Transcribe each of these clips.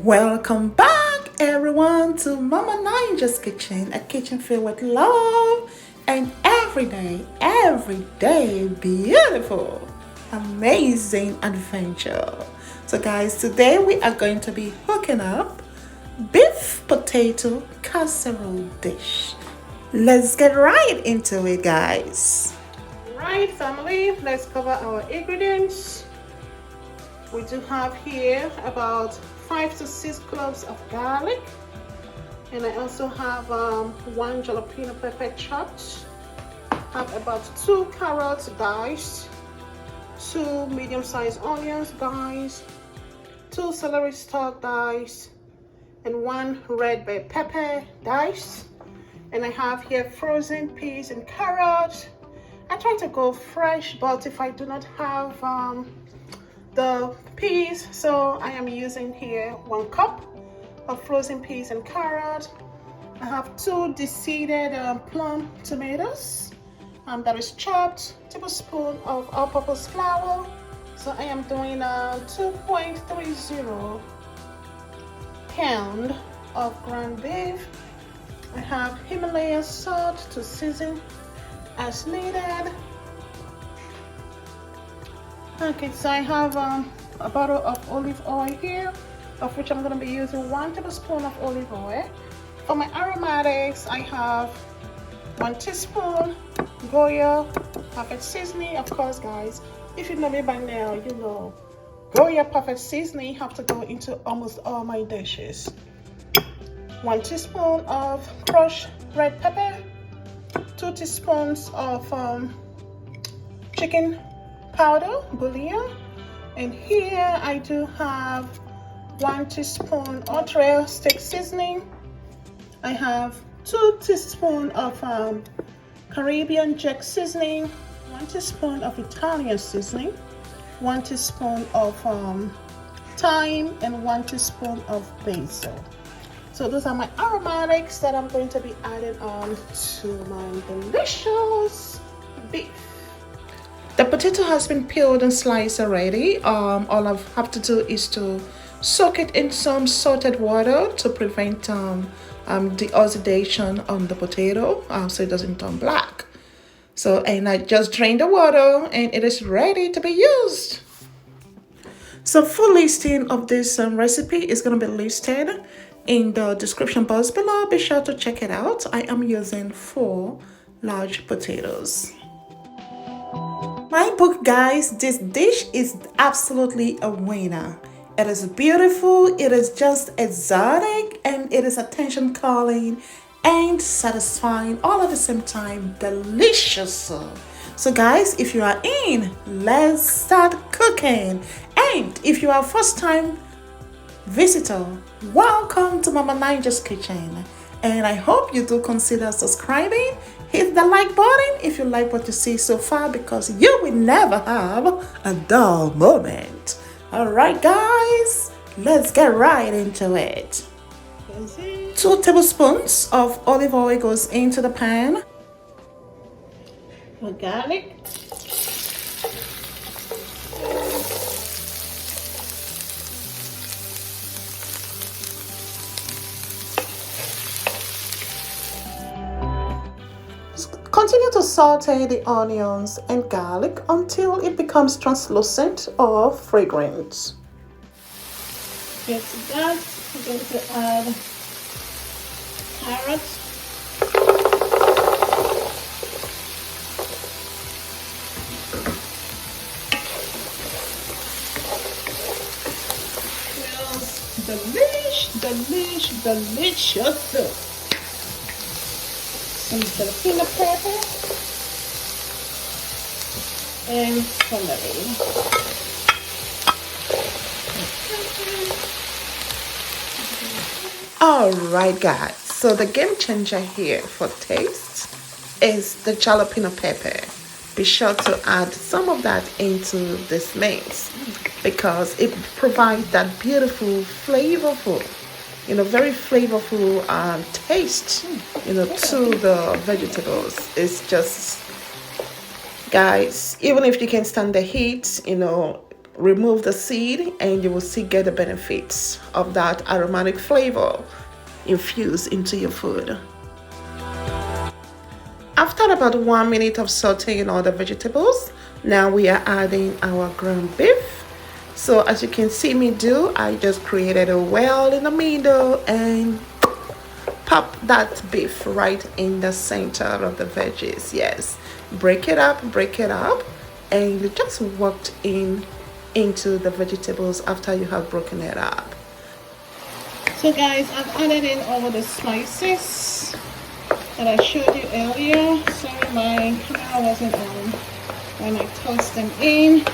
Welcome back, everyone, to Mama Ninja's Kitchen, a kitchen filled with love and everyday beautiful, amazing adventure. So, guys, today we are going to be hooking up beef potato casserole dish. Let's get right into it, guys. Right, family, let's cover our ingredients. We do have here about 5 to 6 cloves of garlic, and I also have 1 jalapeno pepper chopped. I have about 2 carrots diced, 2 medium-sized onions diced, 2 celery stalk diced, and 1 red bell pepper diced. And I have here frozen peas and carrots. I try to go fresh, but if I do not have the peas, so I am using here 1 cup of frozen peas and carrot. I have 2 deseeded plum tomatoes that is chopped, tablespoon of all-purpose flour. So I am doing 2.30 pound of ground beef. I have Himalaya salt to season as needed. Okay, so I have a bottle of olive oil here, of which I'm going to be using 1 tablespoon of olive oil. For my aromatics, I have 1 teaspoon Goya perfect seasoning. Of course, guys, if you know me by now, you know Goya perfect seasoning have to go into almost all my dishes. 1 teaspoon of crushed red pepper, 2 teaspoons of chicken powder, bouillon, and here I do have 1 teaspoon Montreal steak seasoning. I have 2 teaspoons of Caribbean Jack seasoning, 1 teaspoon of Italian seasoning, 1 teaspoon of thyme, and 1 teaspoon of basil. So those are my aromatics that I'm going to be adding on to my delicious beef. The potato has been peeled and sliced already. All I have to do is to soak it in some salted water to prevent the oxidation on the potato, so it doesn't turn black. So, and I just drained the water and it is ready to be used. So full listing of this recipe is going to be listed in the description box below. Be sure to check it out. I am using 4 large potatoes. My book, guys, this dish is absolutely a winner. It is beautiful, it is just exotic, and it is attention calling and satisfying all at the same time. Delicious. So guys, if you are in, let's start cooking. And if you are a first time visitor, welcome to Mama Ninja's Kitchen. And I hope you do consider subscribing. Hit the like button if you like what you see so far, because you will never have a dull moment. Alright guys, let's get right into it. 2 tablespoons of olive oil goes into the pan. Garlic. Continue to saute the onions and garlic until it becomes translucent or fragrant. Get to that, we're going to add carrots. Smells delicious. Some jalapeno pepper and celery. Alright guys, so the game changer here for taste is the jalapeno pepper. Be sure to add some of that into this mix because it provides that beautiful, flavorful, very flavorful taste, to the vegetables. It's just, guys, even if you can stand the heat, remove the seed, and you will still get the benefits of that aromatic flavor infused into your food. After about 1 minute of sauteing all the vegetables, now we are adding our ground beef. So as you can see me do, I just created a well in the middle and pop that beef right in the center of the veggies. Yes, break it up, and just worked into the vegetables after you have broken it up. So guys, I've added in all the spices that I showed you earlier. Sorry, my camera wasn't on when I tossed them in.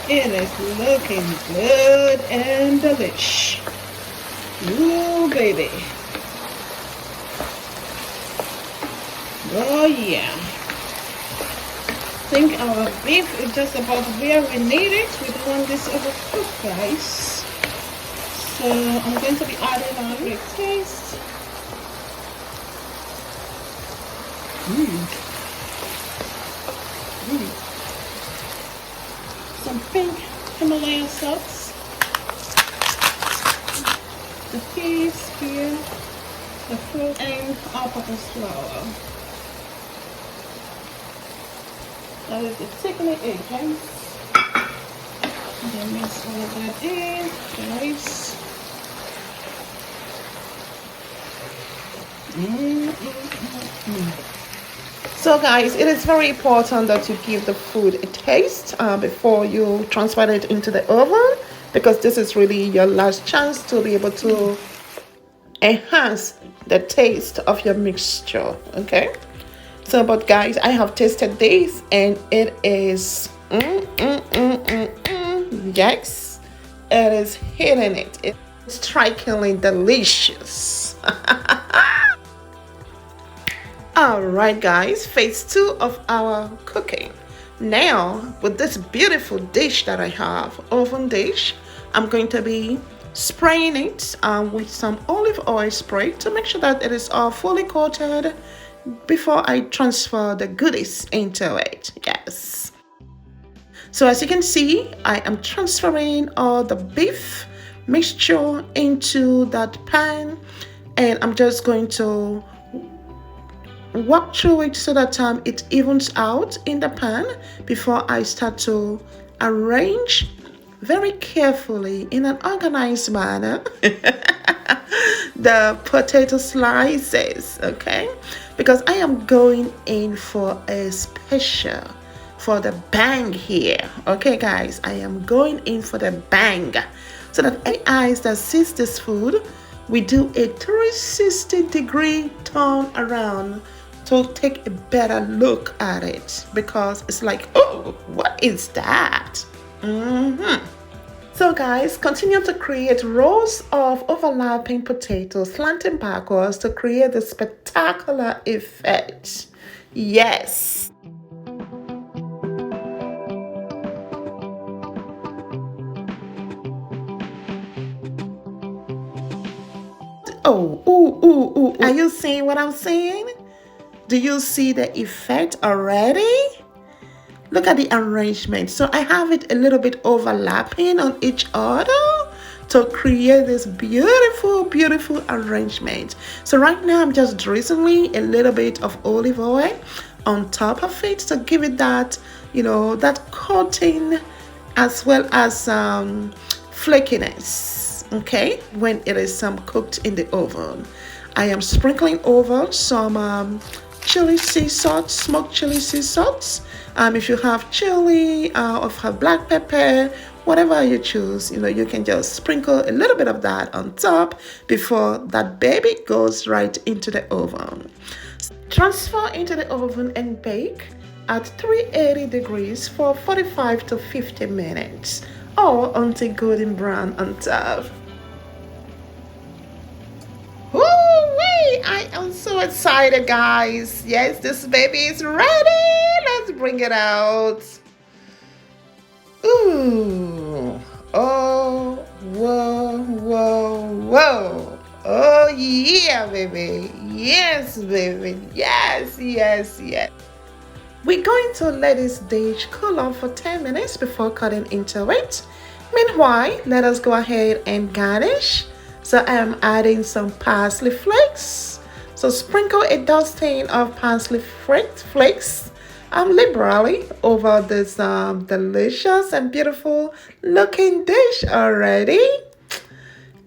It is looking good and delish. Ooh, baby. Oh yeah. I think our beef is just about where we need it. We don't want this overcooked, guys. So I'm going to be adding our great taste. Some pink Himalayan salts, the peas here, the fruit, and all-purpose flour. That is the thickening agent. And then mix all of that in, guys. So guys, it is very important that you give the food a taste before you transfer it into the oven, because this is really your last chance to be able to enhance the taste of your mixture. Okay, so but guys, I have tasted this and it is yes, it is hitting it. It's strikingly delicious. Alright guys, phase 2 of our cooking. Now with this beautiful dish that I have, oven dish, I'm going to be spraying it with some olive oil spray to make sure that it is all fully coated before I transfer the goodies into it. Yes. So as you can see, I am transferring all the beef mixture into that pan, and I'm just going to walk through it so that it evens out in the pan before I start to arrange very carefully in an organized manner the potato slices. Okay, because I am going in for a special, for the bang here. Okay guys, I am going in for the bang, so that any eyes that sees this food, we do a 360-degree turn around to take a better look at it, because it's like, oh, what is that? So guys, continue to create rows of overlapping potatoes slanting backwards to create the spectacular effect. Yes. Oh, ooh. Are you seeing what I'm saying? Do you see the effect already? Look at the arrangement. So I have it a little bit overlapping on each other to create this beautiful arrangement. So right now I'm just drizzling a little bit of olive oil on top of it to give it that, you know, that coating as well as flakiness. Okay, when it is cooked in the oven, I am sprinkling over some chili sea salt, smoked chili sea salt. If you have chili or have black pepper, whatever you choose, you know, you can just sprinkle a little bit of that on top before that baby goes right into the oven. Transfer into the oven and bake at 380 degrees for 45 to 50 minutes or until golden brown on top. I am so excited, guys. Yes, this baby is ready. Let's bring it out. Ooh. Oh, whoa. Oh, yeah, baby. Yes, baby. Yes. We're going to let this dish cool off for 10 minutes before cutting into it. Meanwhile, let us go ahead and garnish. So I am adding some parsley flakes. So sprinkle a dusting of parsley flakes liberally over this delicious and beautiful looking dish already.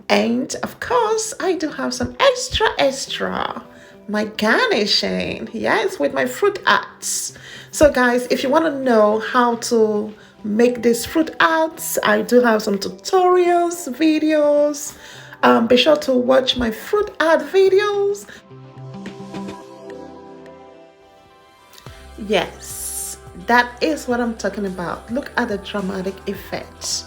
And of course, I do have some extra my garnishing, yes, with my fruit arts. So guys, if you want to know how to make these fruit arts, I do have some tutorials, videos. Be sure to watch my fruit art videos. Yes, that is what I'm talking about. Look at the dramatic effects.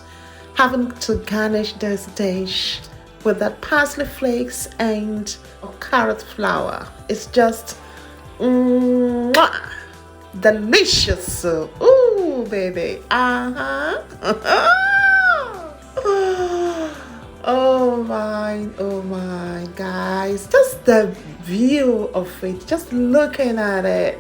Having to garnish this dish with that parsley flakes and carrot flour. It's just delicious. Ooh, baby. Oh my, guys. Just the view of it, just looking at it,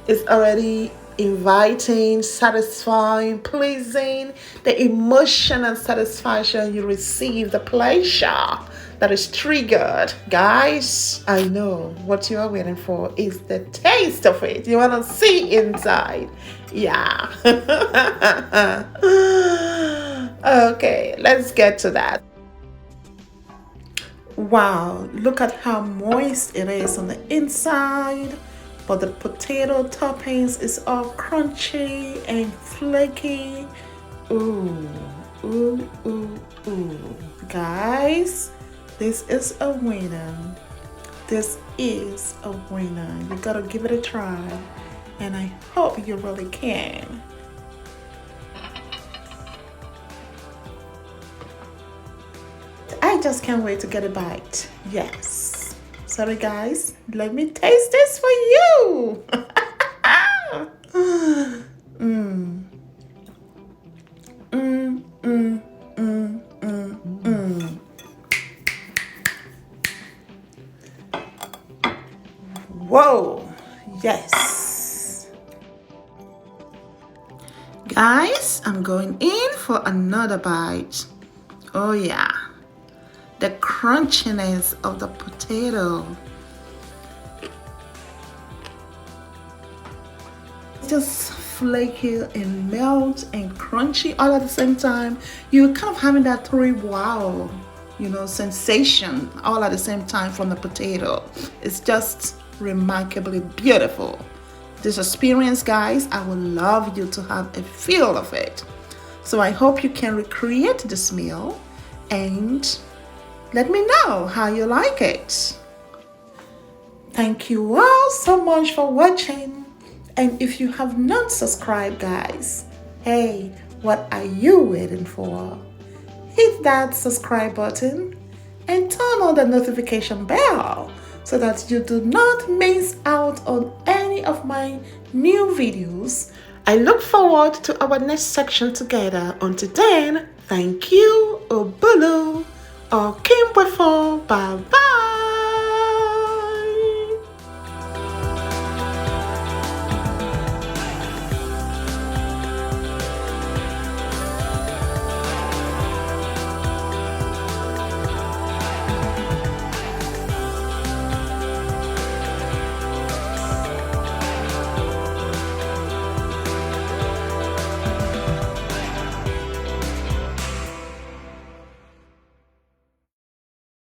is already inviting, satisfying, pleasing. The emotion and satisfaction you receive, the pleasure that is triggered. Guys, I know what you are waiting for is the taste of it. You want to see inside. Yeah. Okay, let's get to that. Wow, look at how moist it is on the inside. But the potato toppings is all crunchy and flaky. Ooh. Guys, this is a winner. This is a winner. You gotta give it a try. And I hope you really can. I just can't wait to get a bite. Yes. Sorry guys, let me taste this for you. Whoa, yes. Guys, I'm going in for another bite. Oh yeah. The crunchiness of the potato. Just flaky and melt and crunchy all at the same time. You're kind of having that wow, sensation all at the same time from the potato. It's just remarkably beautiful. This experience, guys, I would love you to have a feel of it. So I hope you can recreate this meal and let me know how you like it. Thank you all so much for watching. And if you have not subscribed, guys, hey, what are you waiting for? Hit that subscribe button and turn on the notification bell so that you do not miss out on any of my new videos. I look forward to our next section together. Until then, thank you, Obulu. Bye bye.